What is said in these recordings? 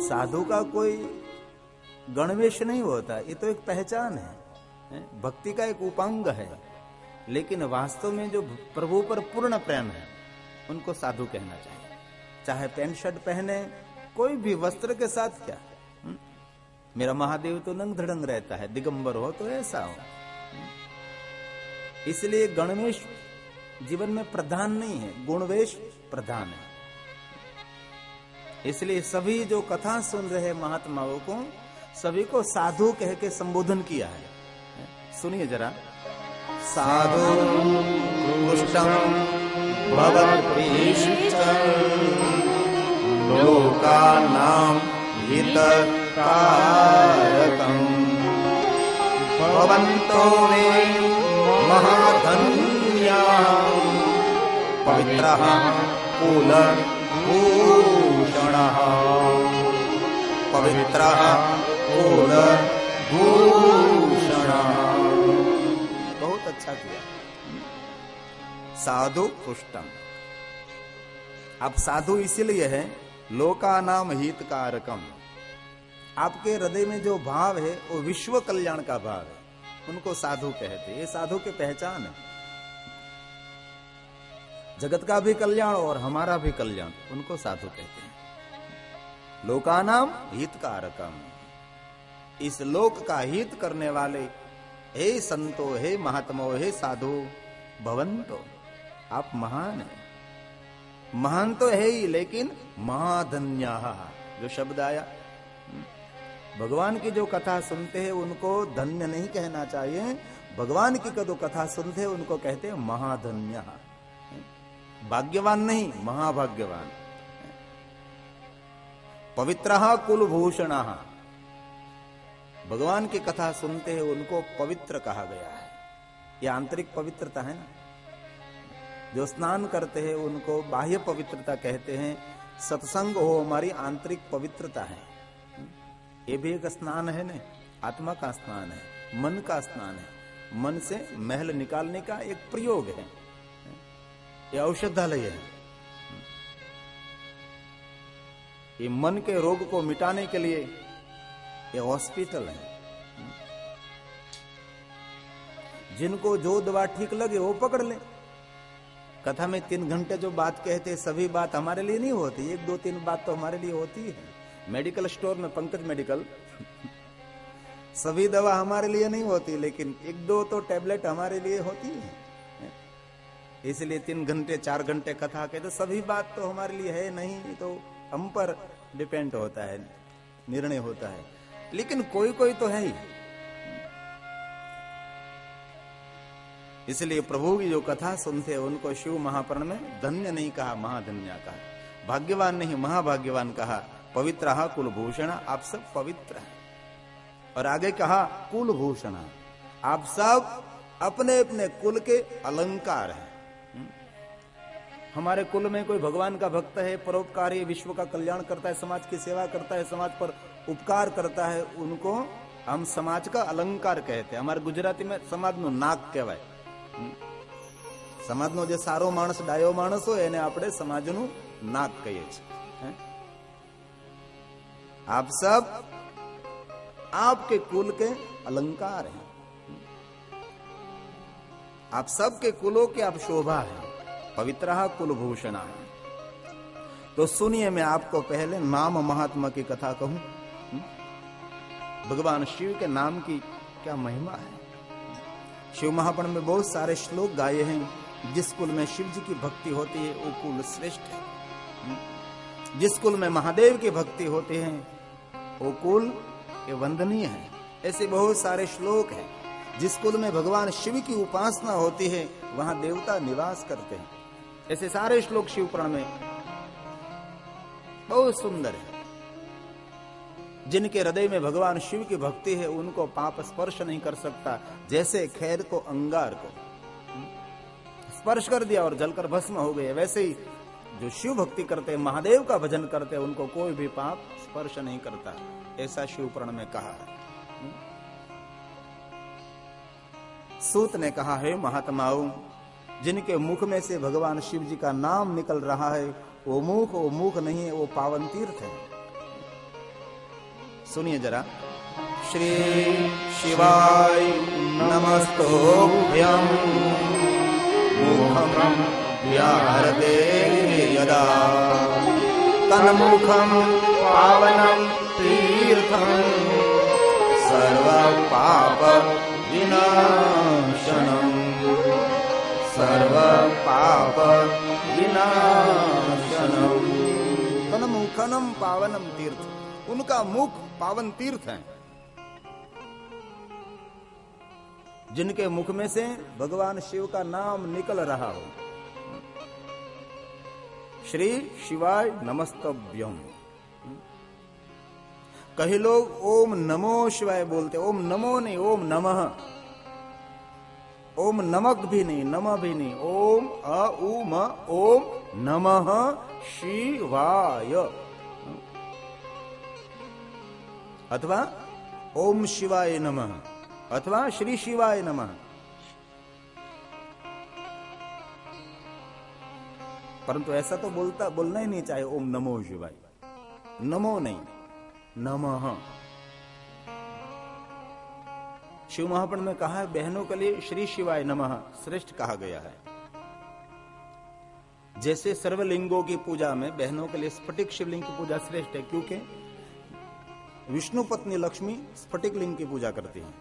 साधु का कोई गणवेश नहीं होता, ये तो एक पहचान है, भक्ति का एक उपांग है। लेकिन वास्तव में जो प्रभु पर पूर्ण प्रेम है उनको साधु कहना चाहिए। चाहे पैंट शर्ट पहने, कोई भी वस्त्र के साथ क्या, मेरा महादेव तो नंग धड़ंग रहता है, दिगंबर हो तो ऐसा हो। इसलिए गणवेश जीवन में प्रधान नहीं है, गुणवेश प्रधान है। इसलिए सभी जो कथा सुन रहे महात्माओं को, सभी को साधु कह के संबोधन किया है। सुनिए जरा। साधु कृष्णं भवद्भीष्टं लोकानां हितकारकं भवन्तो मे महाधन्याः पवित्रः कुलभूषणः पवित्रः कुलभूषणः। बहुत अच्छा किया। साधु पुष्टम, आप साधु इसीलिए है लोकानाम हितकारकम, आपके हृदय में जो भाव है वो विश्व कल्याण का भाव है, उनको साधु कहते हैं। ये साधु की पहचान है, जगत का भी कल्याण और हमारा भी कल्याण, उनको साधु कहते हैं। लोकानाम हितकारकम, इस लोक का हित करने वाले हे संतो, हे महात्मो, हे साधु भवंतो, आप महान है। महान तो है ही, लेकिन महाधन्याः जो शब्द आया, भगवान की जो कथा सुनते हैं उनको धन्य नहीं कहना चाहिए। भगवान की जो कथा सुनते हैं उनको कहते हैं महाधन्य, भाग्यवान नहीं, महाभाग्यवान। पवित्रः कुलभूषणः, भगवान की कथा सुनते हैं उनको पवित्र कहा गया है। यह आंतरिक पवित्रता है ना। जो स्नान करते हैं उनको बाह्य पवित्रता कहते हैं। सत्संग हो हमारी आंतरिक पवित्रता है। ये भी एक स्नान है ना, आत्मा का स्नान है, मन का स्नान है। मन से महल निकालने का एक प्रयोग है। ये औषधालय है। ये मन के रोग को मिटाने के लिए ये हॉस्पिटल है। जिनको जो दवा ठीक लगे वो पकड़ ले। कथा में 3 घंटे जो बात कहते, सभी बात हमारे लिए नहीं होती, 1-2-3 बात तो हमारे लिए होती है। मेडिकल स्टोर में पंकज मेडिकल सभी दवा हमारे लिए नहीं होती, लेकिन 1-2 तो टैबलेट हमारे लिए होती है। इसलिए 3 घंटे 4 घंटे कथा कहते, सभी बात तो हमारे लिए है नहीं, तो हम पर डिपेंड होता है, निर्णय होता है। लेकिन कोई कोई तो है ही। इसलिए प्रभु की जो कथा सुनते हैं उनको शिव महापुराण में धन्य नहीं कहा, महाधन्य कहा। भाग्यवान नहीं, महाभाग्यवान कहा। पवित्रः कुलभूषण, आप सब पवित्र हैं। और आगे कहा कुलभूषण, आप सब अपने अपने कुल के अलंकार हैं। हमारे कुल में कोई भगवान का भक्त है, परोपकारी, विश्व का कल्याण करता है, समाज की सेवा करता है, समाज पर उपकार करता है, उनको हम समाज का अलंकार कहते हैं। हमारे गुजराती में समाज નું નાક કહેવાય। સમાજનો જે સારો માણસ, ડાયો માણસ હોય એને આપણે સમાજનું નાક કહીએ છીએ। आप सब आपके कुल के अलंकार हैं। आप सब के कुलों के आप शोभा है। पवित्रः कुलभूषणः। तो सुनिए, मैं आपको पहले नाम महात्मा की कथा कहूं। भगवान शिव के नाम की क्या महिमा है। शिव महापुराण में बहुत सारे श्लोक गाए हैं। जिस कुल में शिव जी की भक्ति होती है वो कुल श्रेष्ठ है। जिस कुल में महादेव की भक्ति होती है वो कुल ये वंदनीय है। ऐसे बहुत सारे श्लोक हैं। जिस कुल में भगवान शिव की उपासना होती है वहां देवता निवास करते हैं। ऐसे सारे श्लोक शिव पुराण में बहुत सुंदर है। जिनके हृदय में भगवान शिव की भक्ति है उनको पाप स्पर्श नहीं कर सकता। जैसे खैर को अंगार को स्पर्श कर दिया और जलकर भस्म हो गए, वैसे ही जो शिव भक्ति करते हैं, महादेव का भजन करते हैं, उनको कोई भी पाप स्पर्श नहीं करता। ऐसा शिव पुराण में कहा है। सूत ने कहा है, महात्माओं, जिनके मुख में से भगवान शिव जी का नाम निकल रहा है वो मुख नहीं है, वो पावन तीर्थ है। सुनिए जरा। श्री शिवाय नमस्तोभ्यं मुखं व्याहरते यदा तन्मुखं पावनं तीर्थं सर्वपाप विनाशनम् सर्वपाप विनाशनम्। तन्मुखं पावनं तीर्थ, उनका मुख पावन तीर्थ है। जिनके मुख में से भगवान शिव का नाम निकल रहा हो। श्री शिवाय नमस्तभ्यम। कई लोग ओम नमो शिवाय बोलते, ओम नमो नहीं, ओम नमः। ओम नमक भी नहीं, नमः भी नहीं, ओम अ उ म, ओम नमः शिवाय, अथवा ओम शिवाय नमः, अथवा श्री शिवाय नमः। परंतु ऐसा तो बोलना ही नहीं चाहिए ओम नमो शिवाय। नमो नहीं, नमः। शिव महापुराण में कहा है बहनों के लिए श्री शिवाय नमः श्रेष्ठ कहा गया है। जैसे सर्वलिंगों की पूजा में बहनों के लिए स्फटिक शिवलिंग की पूजा श्रेष्ठ है, क्योंकि विष्णु पत्नी लक्ष्मी स्फटिक लिंग की पूजा करती हैं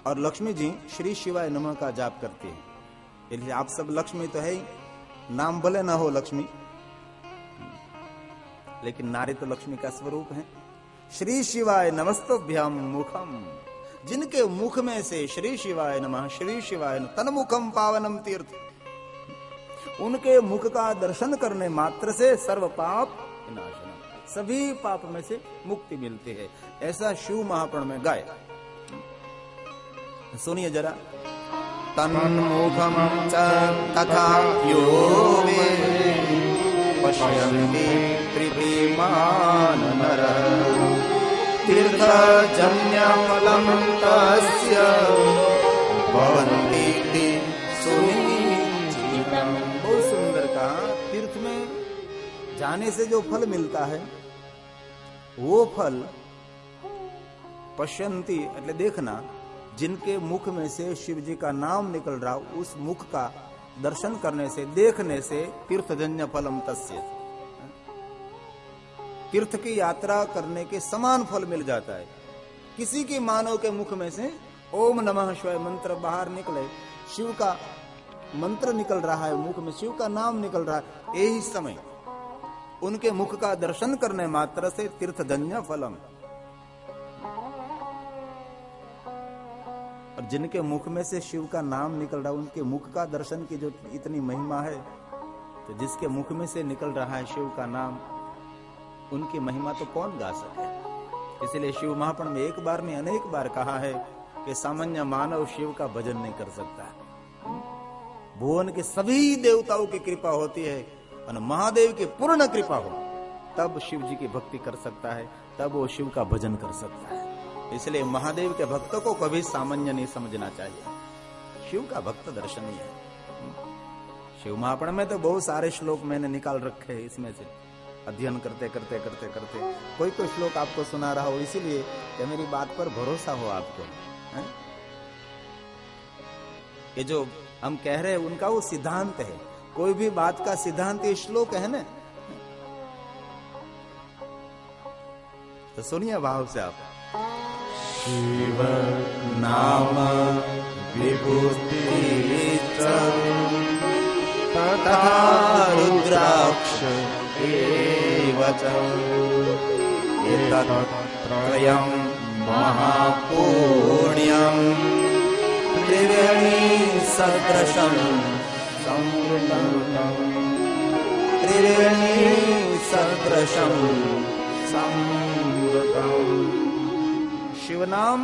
और लक्ष्मी जी श्री शिवाय नमः का जाप करती हैं। इसलिए आप सब लक्ष्मी तो है ही, नाम भले ना हो लक्ष्मी, लेकिन नारी तो लक्ष्मी का स्वरूप है। श्री शिवाय नमस्तभ्याम मुखम, जिनके मुख में से श्री शिवाय नमः, श्री शिवाय नमः, तन्मुखम पावनम तीर्थ, उनके मुख का दर्शन करने मात्र से सर्व पाप विनाशनम, सभी पाप में से मुक्ति मिलती है। ऐसा शिव महापुराण में गाय। सुनिए जरा। तन्मुखम च तथा यो वे पश्यन्ति प्रीतिमान नरः तीर्थजन्यफलं तस्य भवन्ति सुनिश्चितम्। बहुत सुंदर कहा। तीर्थ में जाने से जो फल मिलता है वो फल पश्यन्ति એટલે देखना, जिनके मुख में से शिव जी का नाम निकल रहा, उस मुख का दर्शन करने से, देखने से तीर्थजन्य फलम तस्य, तीर्थ की यात्रा करने के समान फल मिल जाता है। किसी की मानव के मुख में से ओम नमः शिवाय मंत्र बाहर निकले, शिव का मंत्र निकल रहा है, मुख में शिव का नाम निकल रहा है, यही समय उनके मुख का दर्शन करने मात्र से तीर्थजन्य फलम। और जिनके मुख में से शिव का नाम निकल रहा है, उनके मुख का दर्शन की जो इतनी महिमा है, तो जिसके मुख में से निकल रहा है शिव का नाम, उनकी महिमा तो कौन गा सके। इसलिए शिव महापुराण में एक बार नहीं अनेक बार कहा है कि सामान्य मानव शिव का भजन नहीं कर सकता। भुवन के सभी देवताओं की कृपा होती है और महादेव की पूर्ण कृपा हो तब शिव जी की भक्ति कर सकता है, तब वो शिव का भजन कर सकता है। इसलिए महादेव के भक्तों को कभी सामान्य नहीं समझना चाहिए। शिव का भक्त दर्शनीय है। शिव महापुराण में तो बहुत सारे श्लोक मैंने निकाल रखे हैं, इसमें से अध्ययन करते करते करते करते कोई कोई श्लोक आपको सुना रहा हो, इसीलिए कि मेरी बात पर भरोसा हो आपको। ये जो हम कह रहे हैं उनका वो सिद्धांत है। कोई भी बात का सिद्धांत ये श्लोक है ना। तो सुनिए भाव से आप। शिव नाम विभूति तथा रुद्राक्ष एतत्त्रयं महापुण्यं त्रिवेणी सदृशं संवृतं त्रिवेणी सदृशं संवृतं। शिव नाम,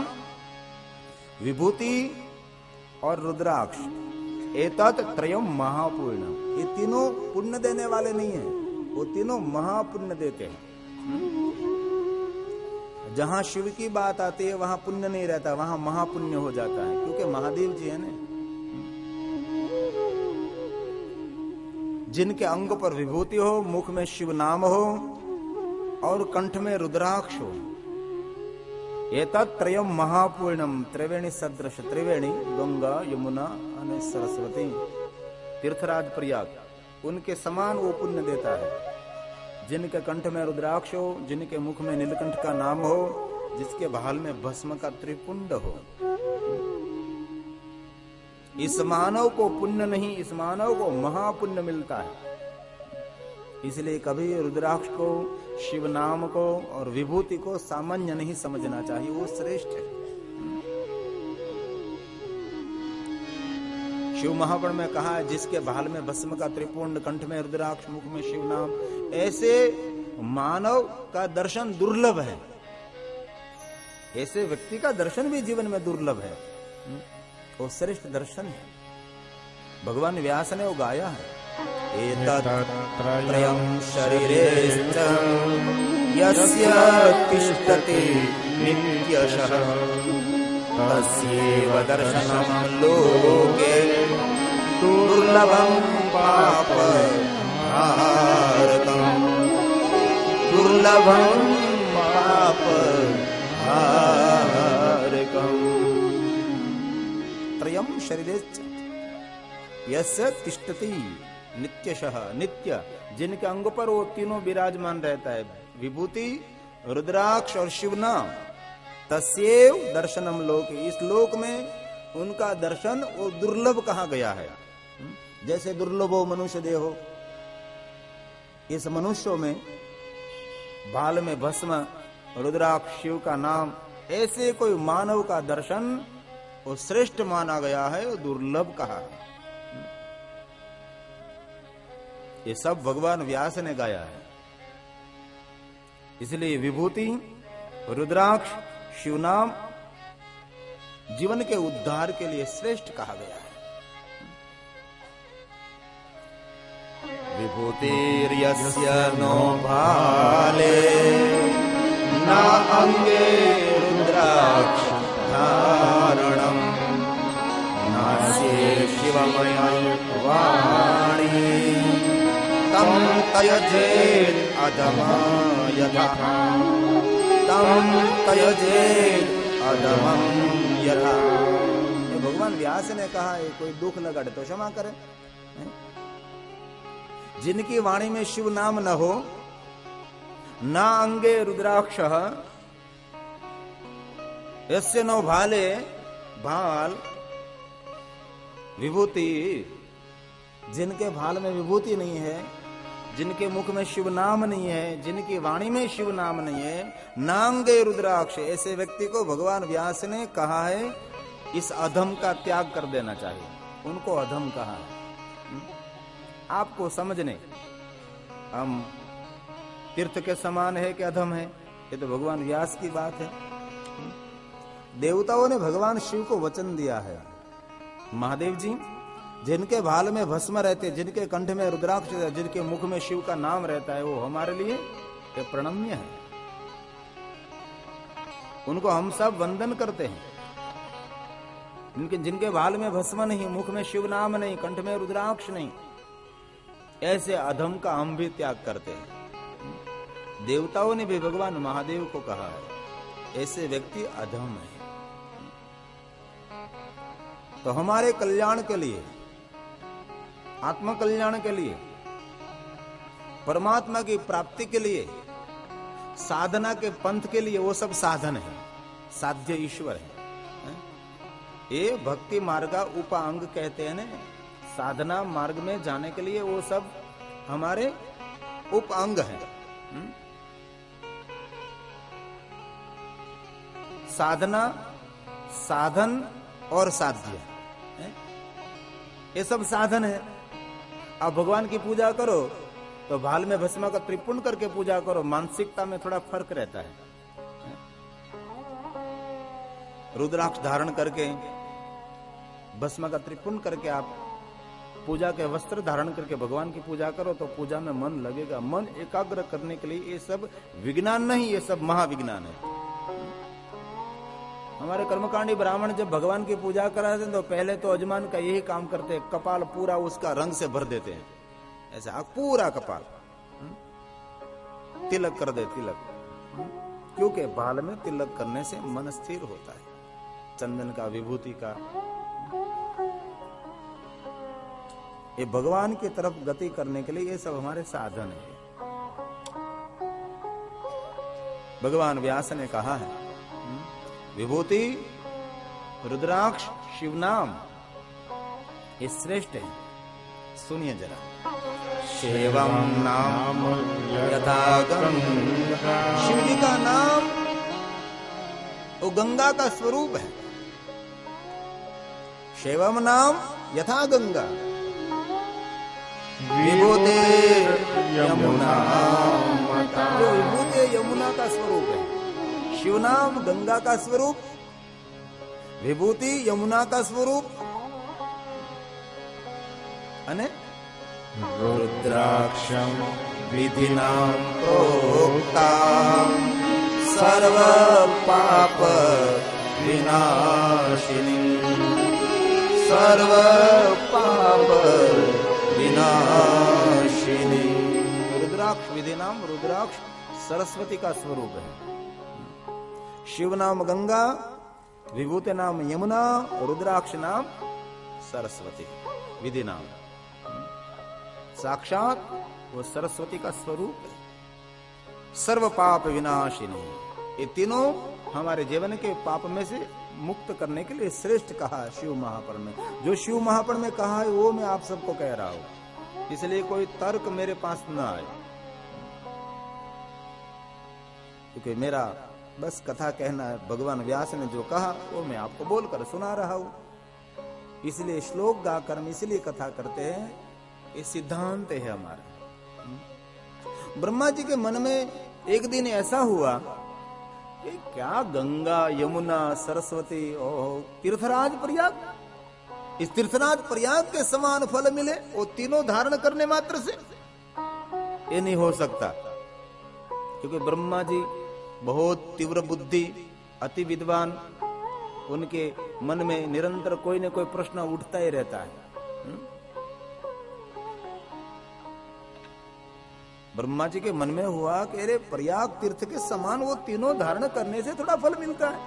विभूति और रुद्राक्ष, एतत् त्रयम महापुण्यम, ये तीनों पुण्य देने वाले नहीं है, वो तीनों महापुण्य देते हैं। जहां शिव की बात आती है वहां पुण्य नहीं रहता, वहां महापुण्य हो जाता है, क्योंकि महादेव जी है ना। जिनके अंग पर विभूति हो, मुख में शिव नाम हो, और कंठ में रुद्राक्ष हो, एतत्त्रयम् महापुण्यम त्रिवेणी सदृश, त्रिवेणी गंगा यमुना और सरस्वती तीर्थराज प्रयाग उनके समान वो पुण्य देता है। जिनके कंठ में रुद्राक्ष हो, जिनके मुख में नीलकंठ का नाम हो, जिसके भाल में भस्म का त्रिपुंड हो। इस मानव को पुण्य नहीं, इस मानव को महापुण्य मिलता है। इसलिए कभी रुद्राक्ष को, शिव नाम को और विभूति को सामान्य नहीं समझना चाहिए, वो श्रेष्ठ है। शिव महापुराण में कहा है, जिसके भाल में भस्म का त्रिपुंड, कंठ में रुद्राक्ष, मुख में शिव नाम, ऐसे मानव का दर्शन दुर्लभ है। ऐसे व्यक्ति का दर्शन भी जीवन में दुर्लभ है, वो श्रेष्ठ दर्शन है। भगवान व्यास ने वो गाया है, एतत्त्रयं शरीरेश्च यस्य तिष्ठति नित्यशः तस्यैव दर्शनं लोके दुर्लभं पापहारकम्, दुर्लभं पापहारकम्। त्रयं शरीरेश्च यस्य तिष्ठति नित्यशः, नित्य जिनके अंग पर वो तीनों विराजमान रहता है, विभूति, रुद्राक्ष और शिव नाम, तस्यैव दर्शनम लोक, इस लोक में उनका दर्शन वो दुर्लभ कहा गया है। जैसे दुर्लभो मनुष्य देहो, इस मनुष्यों में बाल में भस्म, रुद्राक्ष, शिव का नाम, ऐसे कोई मानव का दर्शन वो श्रेष्ठ माना गया है, वो दुर्लभ कहा है। ये सब भगवान व्यास ने गाया है। इसलिए विभूति, रुद्राक्ष, शिवनाम जीवन के उद्धार के लिए श्रेष्ठ कहा गया है। विभूतिर्यस्य नो भाले न अंगे रुद्राक्ष धारणम नास्ये शिवमय वाणी तम तयजेत अधमं यथा, तम तयजेत अधमं यथा। भगवान व्यास ने कहा है, कोई दुख लगा तो क्षमा करे। जिनकी वाणी में शिव नाम न हो, ना अंगे रुद्राक्ष, यस्य नो भाले, भाल विभूति, जिनके भाल में विभूति नहीं है, जिनके मुख में शिव नाम नहीं है, जिनकी वाणी में शिव नाम नहीं है, नांगे रुद्राक्ष, ऐसे व्यक्ति को भगवान व्यास ने कहा है इस अधम का त्याग कर देना चाहिए। उनको अधम कहा है। आपको समझने, हम तीर्थ के समान है कि अधम है, ये तो भगवान व्यास की बात है। देवताओं ने भगवान शिव को वचन दिया है, महादेव जी जिनके भाल में भस्म रहते, जिनके कंठ में रुद्राक्ष, जिनके मुख में शिव का नाम रहता है, वो हमारे लिए ये प्रणम्य है। उनको हम सब वंदन करते हैं। जिनके भाल में भस्म नहीं, मुख में शिव नाम नहीं, कंठ में रुद्राक्ष नहीं, ऐसे अधम का हम भी त्याग करते हैं। देवताओं ने भी भगवान महादेव को कहा है, ऐसे व्यक्ति अधम है। तो हमारे कल्याण के लिए, आत्म कल्याण के लिए, परमात्मा की प्राप्ति के लिए, साधना के पंथ के लिए, वो सब साधन है, साध्य ईश्वर है। ये भक्ति मार्ग का उपांग कहते हैं ना, साधना मार्ग में जाने के लिए वो सब हमारे उपांग हैं। साधना, साधन और साध्य, ये सब साधन है। अब भगवान की पूजा करो तो भाल में भस्म का त्रिपुंड करके पूजा करो, मानसिकता में थोड़ा फर्क रहता है। रुद्राक्ष धारण करके, भस्म का त्रिपुंड करके आप पूजा के वस्त्र धारण करके भगवान की पूजा करो तो पूजा में मन लगेगा। मन एकाग्र करने के लिए ये सब विज्ञान नहीं, ये सब महाविज्ञान है। हमारे कर्मकांडी ब्राह्मण जब भगवान की पूजा कराते हैं तो पहले तो यजमान का यही काम करते हैं, कपाल पूरा उसका रंग से भर देते हैं, ऐसा पूरा कपाल। तिलक कर दे, तिलक। क्योंकि बाल में तिलक करने से मन स्थिर होता है, चंदन का, विभूति का। ये भगवान की तरफ गति करने के लिए ये सब हमारे साधन है। भगवान व्यास ने कहा है, विभूति, रुद्राक्ष, शिवनाम ये श्रेष्ठ है। सुनिए जरा। शिवम नाम यथा गंगा, शिव जी का नाम वो गंगा का स्वरूप है। शिवम नाम यथा गंगा, विभूते यमुना, जो विभूते यमुना का स्वरूप है। शिव नाम गंगा का स्वरूप, विभूति यमुना का स्वरूप, अने रुद्राक्षम विधिना प्रोक्ता सर्व पाप विनाशिनी, सर्व पाप विनाशिनी। रुद्राक्ष विधि नाम, रुद्राक्ष सरस्वती का स्वरूप है। शिव नाम गंगा, विभूति नाम यमुना, रुद्राक्ष नाम सरस्वती, विधि नाम। साक्षात वो सरस्वती का स्वरूप है। सर्व पाप विनाशिनी, ये तीनों हमारे जीवन के पाप में से मुक्त करने के लिए श्रेष्ठ कहा शिव महापुराण में। जो शिव महापुराण में कहा है वो मैं आप सबको कह रहा हूं, इसलिए कोई तर्क मेरे पास न आए, क्योंकि मेरा बस कथा कहना है। भगवान व्यास ने जो कहा वो मैं आपको बोलकर सुना रहा हूं। इसलिए श्लोक गाकर हम इसलिए कथा करते हैं, ये सिद्धांत है हमारा। ब्रह्मा जी के मन में एक दिन ऐसा हुआ कि क्या गंगा, यमुना, सरस्वती, ओह तीर्थराज प्रयाग, इस तीर्थराज प्रयाग के समान फल मिले वो तीनों धारण करने मात्र से? ये नहीं हो सकता, क्योंकि ब्रह्मा जी बहुत तीव्र बुद्धि, अति विद्वान, उनके मन में निरंतर कोई न कोई प्रश्न उठता ही रहता है। ब्रह्मा जी के मन में हुआ कि अरे प्रयाग तीर्थ के समान वो तीनों धारण करने से थोड़ा फल मिलता है।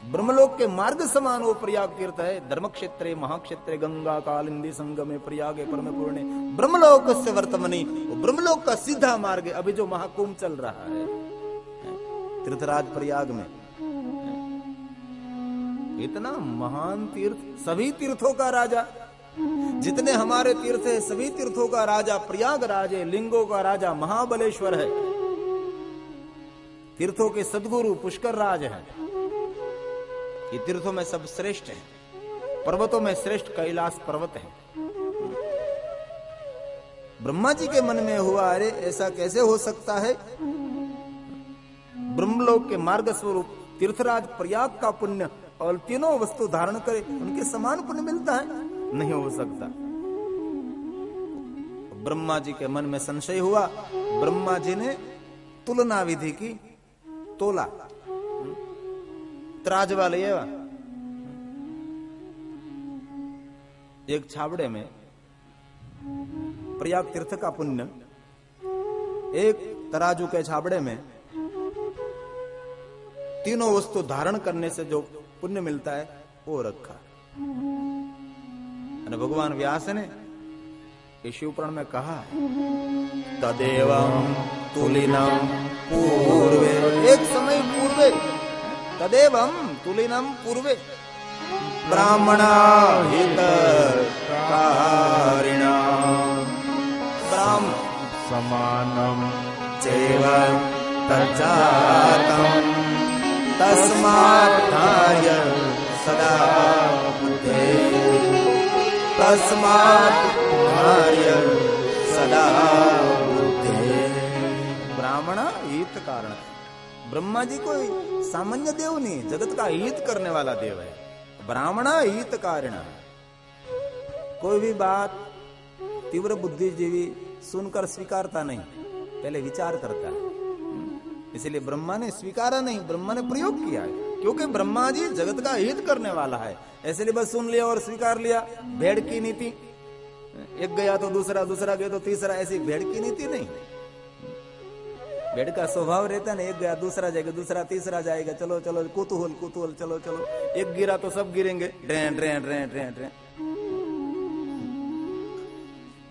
ब्रह्मलोक के मार्ग समान वो प्रयाग तीर्थ है। धर्म क्षेत्रे महाक्षेत्रे गंगा कालिंदी संगमे प्रयागे परम पूर्णे ब्रह्मलोक से वर्तमनी, वो ब्रह्मलोक का सीधा मार्ग है। अभी जो महाकुंभ चल रहा है तीर्थराज प्रयाग में, इतना महान तीर्थ, सभी तीर्थों का राजा, जितने हमारे तीर्थ है सभी तीर्थों का राजा प्रयागराज है। लिंगों का राजा महाबलेश्वर है। तीर्थों के सद्गुरु पुष्कर राज है। ये तीर्थों में सब श्रेष्ठ है। पर्वतों में श्रेष्ठ कैलाश पर्वत है। ब्रह्मा जी के मन में हुआ, अरे ऐसा कैसे हो सकता है? ब्रह्मलोक के मार्ग स्वरूप तीर्थराज प्रयाग का पुण्य और तीनों वस्तु धारण करे उनके समान पुण्य मिलता है? नहीं हो सकता। ब्रह्मा जी के मन में संशय हुआ। ब्रह्मा जी ने तुलना विधि की, तोला, त्राज वाले एक छाबड़े में प्रयाग तीर्थ का पुण्य, एक तराजू के छाबड़े में तीनों वस्तु धारण करने से जो पुण्य मिलता है वो रखा। भगवान व्यास ने शिवपुराण में कहा, तदेवं तुलिनम पूर्वे, एक समय पूर्वे, तदेवं तुलिनम पूर्वे ब्राह्मणा हित कारिणा ब्राह्म समानम चैव तज्जातम तस्मात् सदा बुद्धे, तस्मात् सदा बुद्धे। ब्राह्मण हित कारण। ब्रह्मा जी कोई सामान्य देव नहीं, जगत का हित करने वाला देव है। ब्राह्मण हित कारण। कोई भी बात तीव्र बुद्धिजीवी सुनकर स्वीकारता नहीं, पहले विचार करता है। इसलिए ब्रह्मा ने स्वीकारा नहीं, ब्रह्मा ने प्रयोग किया है, क्योंकि ब्रह्मा जी जगत का हित करने वाला है। ऐसे बस सुन लिया और स्वीकार लिया। भेड़ की नीति, एक गया तो दूसरा, दूसरा गया तो तीसरा, ऐसी भेड़ की नीति नहीं। भेड़ का स्वभाव रहता है ना, एक गया दूसरा जाएगा, दूसरा तीसरा जाएगा, चलो चलो कुतूहल कुतूहल, चलो चलो, एक गिरा तो सब गिरेंगे, ड्रे ड्रे ड्रे ड्रे ड्रे।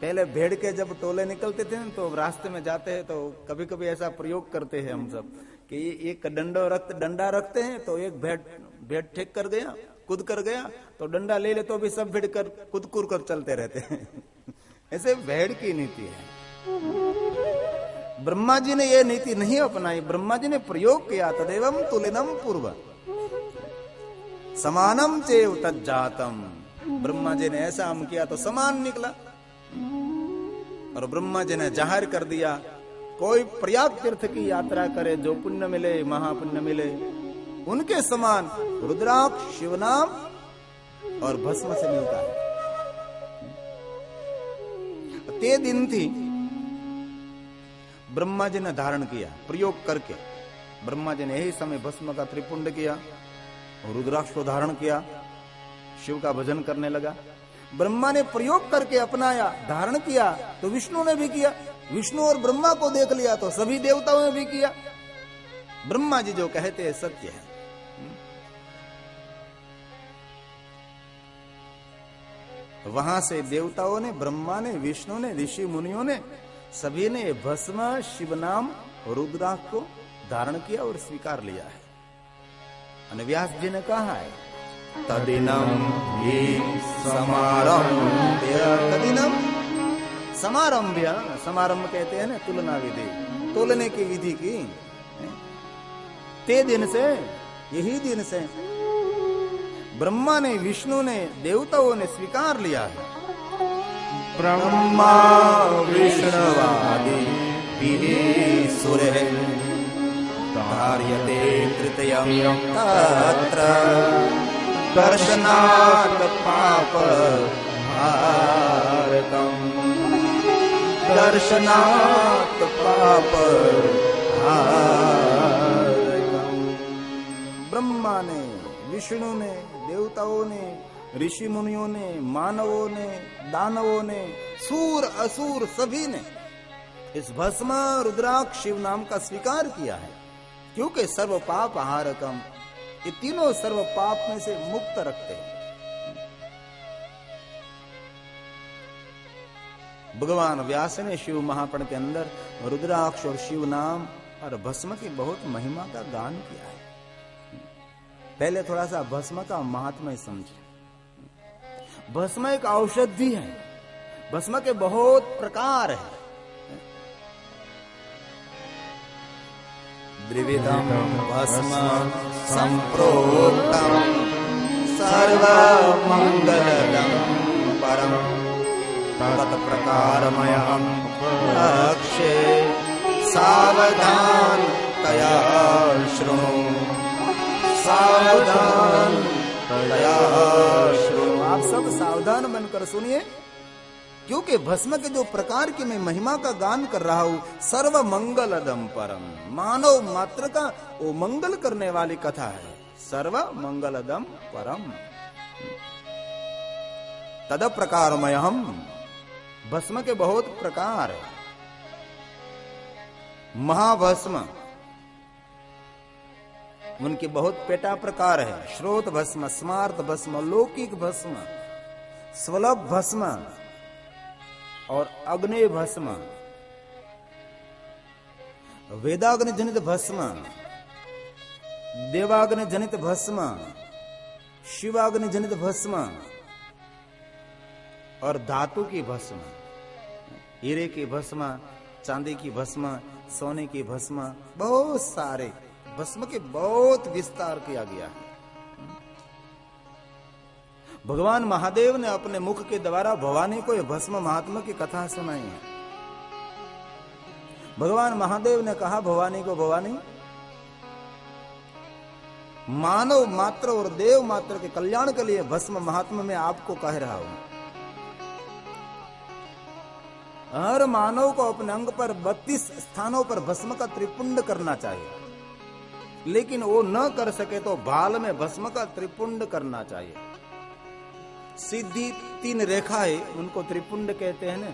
पहले भेड़ के जब टोले निकलते थे तो रास्ते में जाते हैं तो कभी कभी ऐसा प्रयोग करते हैं हम सब कि एक डंडा रखते हैं तो एक भेड़ ठेक कर गया, कूद कर गया तो डंडा ले ले तो भी सब भेड़ कर कूद कर चलते रहते हैं। ऐसे भेड़ की नीति है। ब्रह्मा जी ने यह नीति नहीं अपनाई, ब्रह्मा जी ने प्रयोग किया, तदेवं तुलिनम पूर्व समानम चेव तज्जातम। ब्रह्मा जी ने ऐसा हम किया तो समान निकला। और ब्रह्मा जी ने जाहिर कर दिया, कोई प्रयाग तीर्थ की यात्रा करे, जो पुण्य मिले, महापुण्य मिले, उनके समान रुद्राक्ष, शिवनाम और भस्म से मिलता है। ते दिन थी ब्रह्मा जी ने धारण किया प्रयोग करके। ब्रह्मा जी ने यही समय भस्म का त्रिपुंड किया और रुद्राक्ष को धारण किया, शिव का भजन करने लगा। ब्रह्मा ने प्रयोग करके अपनाया, धारण किया तो विष्णु ने भी किया, विष्णु और ब्रह्मा को देख लिया तो सभी देवताओं ने भी किया। ब्रह्मा जी जो कहते हैं सत्य है। वहां से देवताओं ने, ब्रह्मा ने, विष्णु ने, ऋषि मुनियों ने, सभी ने भस्म, शिव नाम, रुद्राक्ष को धारण किया और स्वीकार लिया है। और व्यास जी ने कहा है, तदिनम ही समारंभ्य, तदिनम समारंभ्य, समारंभ कहते हैं ना तुलना विधि, तोलने की विधि की। ते दिन से, यही दिन से ब्रह्मा ने, विष्णु ने, देवताओं ने स्वीकार लिया है। ब्रह्मा विष्णुवादि सुरे धार्यते तृतीयं तत्र दर्शनात् पाप हारकम्, दर्शनात् पाप हारकम्। ब्रह्मा ने, विष्णु ने, देवताओं ने, ऋषि मुनियों ने, मानवों ने, दानवों ने, सूर असुर सभी ने इस भस्म, रुद्राक्ष, शिव नाम का स्वीकार किया है, क्योंकि सर्व पाप हारकम, ये तीनों सर्व पाप में से मुक्त रखते हैं। भगवान व्यास ने शिव महापुराण के अंदर रुद्राक्ष और शिव नाम और भस्म की बहुत महिमा का गान किया है। पहले थोड़ा सा भस्म का महात्म्य समझे। भस्म एक औषधि है, भस्म के बहुत प्रकार है। द्विविधम भस्म संप्रोक्तम सर्वमंगलदं परम तत्प्रकारमयं अक्षे सावधान तया शृणु, सावधान तया शृणु। आप सब सावधान बनकर सुनिए, क्योंकि भस्म के जो प्रकार की मैं महिमा का गान कर रहा हूं, सर्व मंगलदम परम, मानव मात्र का वो मंगल करने वाली कथा है। सर्व मंगलदम परम तद प्रकारमयहम, भस्म के बहुत प्रकार है। महाभस्म, उनके बहुत पेटा प्रकार है। श्रोत भस्म, स्मार्त भस्म, लौकिक भस्म, स्वलभ भस्म और अग्नि भस्म, वेदाग्नि जनित भस्म, देवाग्नि जनित भस्म, शिवाग्नि जनित भस्म और धातु की भस्म, हीरे की भस्म, चांदी की भस्म, सोने की भस्म, बहुत सारे भस्म के बहुत विस्तार किया गया है। भगवान महादेव ने अपने मुख के द्वारा भवानी को यह भस्म महात्मा की कथा सुनाई है। भगवान महादेव ने कहा भवानी को, भवानी मानव मात्र और देव मात्र के कल्याण के लिए भस्म महात्मा में आपको कह रहा हूं। हर मानव को अपने अंग पर 32 स्थानों पर भस्म का त्रिपुंड करना चाहिए, लेकिन वो न कर सके तो भाल में भस्म का त्रिपुंड करना चाहिए। सीधी 3 रेखाएं, उनको त्रिपुंड कहते हैं ना।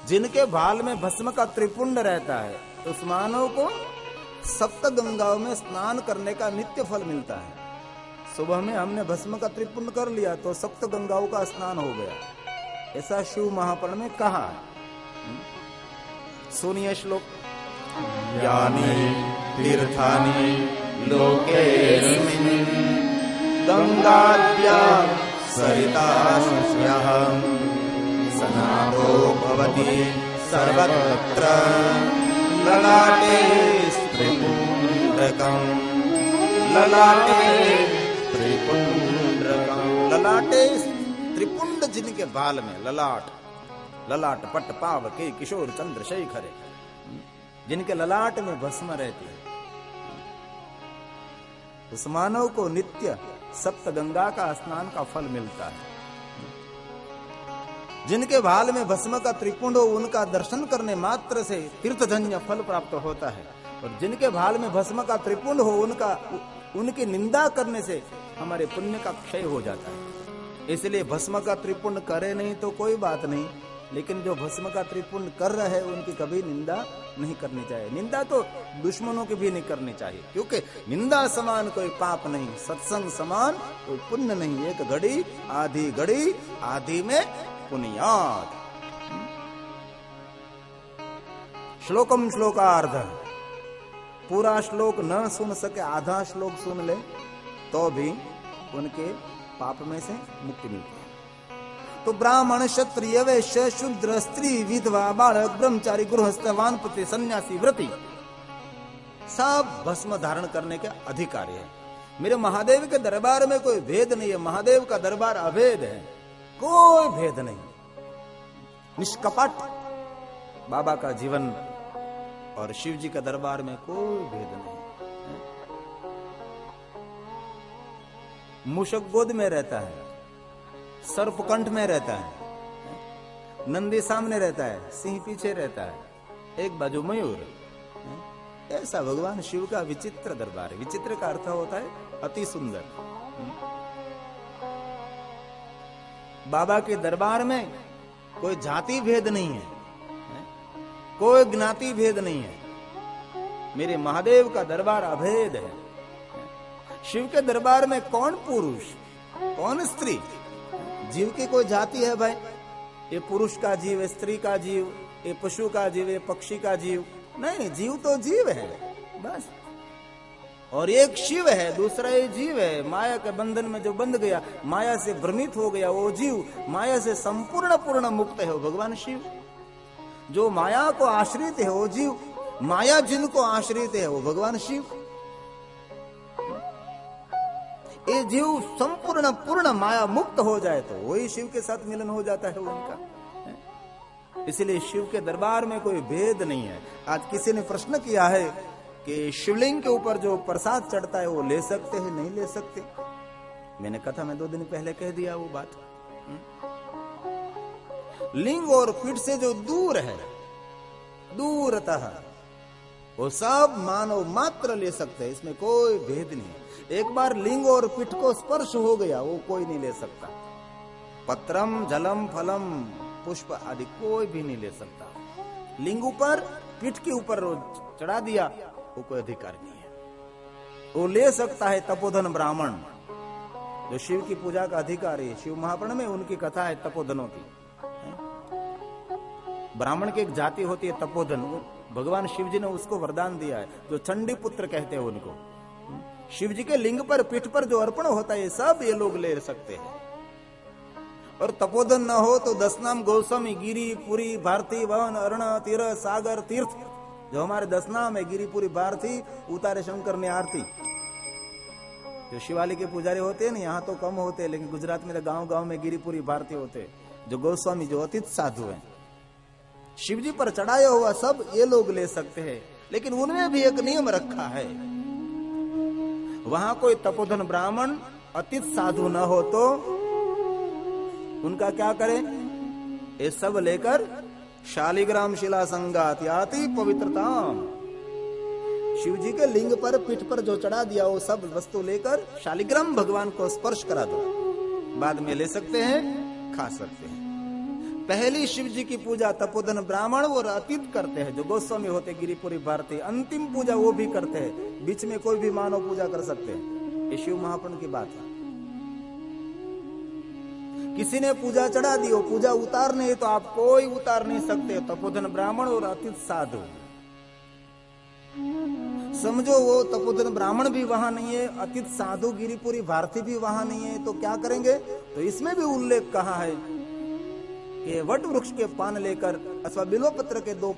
जिनके भाल में भस्म का त्रिपुंड रहता है, उस मानव को सप्त गंगाओं में स्नान करने का नित्य फल मिलता है। सुबह में हमने भस्म का त्रिपुंड कर लिया तो सप्त गंगाओं का स्नान हो गया, ऐसा शिव महापुराण में कहा है। सुनिए श्लोक। यानि तीर्थानि लोकेस्मिन् गंगाद्या सरिताश्रयः स्नातो भवति सर्वत्र ललाटे त्रिपुंड्रकम् ललाटे त्रिपुंड्रकम्। ललाटे त्रिपुंड जिनके बाल में, ललाट ललाट पट पाव के किशोर चंद्र शेखर, जिनके ललाट में भस्म रहती है, उस मानव को नित्य सप्त गंगा का स्नान का फल मिलता है। जिनके भाल में भस्म का त्रिपुंड हो, उनका दर्शन करने मात्र से तीर्थजन्य फल प्राप्त होता है, और जिनके भाल में भस्म का त्रिपुंड हो, उनकी निंदा करने से हमारे पुण्य का क्षय हो जाता है। इसलिए भस्म का त्रिपुंड करे नहीं तो कोई बात नहीं, लेकिन जो भस्म का त्रिपुंड कर रहे हैं उनकी कभी निंदा नहीं करनी चाहिए। निंदा तो दुश्मनों की भी नहीं करनी चाहिए, क्योंकि निंदा समान कोई पाप नहीं, सत्संग समान कोई पुण्य नहीं। एक घड़ी आधी में पुण्याद। श्लोकम श्लोकार्ध। पूरा श्लोक न सुन सके, आधा श्लोक सुन ले तो भी उनके पाप में से मुक्ति मिलती है। तो ब्राह्मण, क्षत्रिय, वैश्य, शूद्र, स्त्री, विधवा, बालक, ब्रह्मचारी, गृहस्थ, वानप्रस्थी, सन्यासी, व्रती सब भस्म धारण करने के अधिकारी है। मेरे महादेव के दरबार में कोई भेद नहीं है, महादेव का दरबार अभेद है, कोई भेद नहीं, निष्कपट बाबा का जीवन, और शिव जी का दरबार में कोई भेद नहीं। मूषक गोद में रहता है, सर्पकंठ में रहता है, नंदी सामने रहता है, सिंह पीछे रहता है, एक बाजू मयूर। ऐसा भगवान शिव का विचित्र दरबार है। विचित्र का अर्थ होता है अति सुंदर। बाबा के दरबार में कोई जाति भेद नहीं है, कोई ज्ञाति भेद नहीं है। मेरे महादेव का दरबार अभेद है। शिव के दरबार में कौन पुरुष कौन स्त्री, जीव की कोई जाति है भाई? ये पुरुष का जीव, स्त्री का जीव, ये पशु का जीव, ये पक्षी का जीव नहीं। जीव तो जीव है बस, और एक शिव है, दूसरा ये जीव है। माया के बंधन में जो बंध गया, माया से भ्रमित हो गया, वो जीव माया से संपूर्ण पूर्ण मुक्त है, वो भगवान शिव। जो माया को आश्रित है वो जीव, माया जिनको आश्रित है वो भगवान शिव। ये जीव संपूर्ण पूर्ण माया मुक्त हो जाए तो वही शिव के साथ मिलन हो जाता है उनका। इसलिए शिव के दरबार में कोई भेद नहीं है। आज किसी ने प्रश्न किया है कि शिवलिंग के ऊपर जो प्रसाद चढ़ता है वो ले सकते हैं नहीं ले सकते? मैंने कथा में 2 दिन पहले कह दिया वो बात। लिंग और पीठ से जो दूर है, दूरतः, वो सब मानव मात्र ले सकते हैं, इसमें कोई भेद नहीं। एक बार लिंग और पीठ को स्पर्श हो गया वो कोई नहीं ले सकता। पत्रम, जलम, फलम, पुष्प आदि कोई भी नहीं ले सकता। लिंग ऊपर, पीठ के ऊपर चढ़ा दिया वो कोई अधिकार नहीं है। वो ले सकता है तपोधन ब्राह्मण, जो शिव की पूजा का अधिकारी है। शिव महापुराण में उनकी कथा है तपोधनों की। ब्राह्मण की एक जाति होती है तपोधन, भगवान शिव जी ने उसको वरदान दिया है, जो चंडी पुत्र कहते हैं उनको। शिव जी के लिंग पर, पीठ पर जो अर्पण होता है सब ये लोग ले सकते हैं। और तपोधन न हो तो 10 नाम गोस्वामी, गिरी, पुरी, भारती, वन, अर्ण, तीर्थ, सागर, तीर्थ, जो हमारे 10 नाम है, गिरी, पुरी, भारती, उतारे शंकर ने आरती। जो शिवालय के पुजारी होते हैं ना, यहाँ तो कम होते हैं, लेकिन गुजरात में तो गांव गांव में गिरिपुरी भारती होते हैं। जो गोस्वामी, जो अतीत साधु हैं, शिव जी पर चढ़ाया हुआ सब ये लोग ले सकते हैं। लेकिन उनमें भी एक नियम रखा है, वहां कोई तपोधन ब्राह्मण अतीत साधु न हो तो उनका क्या करें? ये सब लेकर शालिग्राम शिला संगात याति पवित्रता, शिव जी के लिंग पर, पीठ पर जो चढ़ा दिया वो सब वस्तु लेकर शालिग्राम भगवान को स्पर्श करा दो, बाद में ले सकते हैं, खा सकते हैं। पहली शिव जी की पूजा तपोधन ब्राह्मण और अतीत करते हैं, जो गोस्वामी होते गिरिपुरी भारती। अंतिम पूजा वो भी करते हैं, बीच में कोई भी मानव पूजा कर सकते हैं। ये शिव महापुरुष की बात है। किसी ने पूजा चढ़ा दी, वो पूजा उतारने है तो आप कोई उतार नहीं सकते। तपोधन ब्राह्मण और अतीत साधु, समझो वो तपोधन ब्राह्मण भी वहां नहीं है, अतीत साधु गिरिपुरी भारती भी वहां नहीं है, तो क्या करेंगे? तो इसमें भी उल्लेख कहा है कि वट वृक्ष के पान लेकर अथवा बिल्व पत्र के 2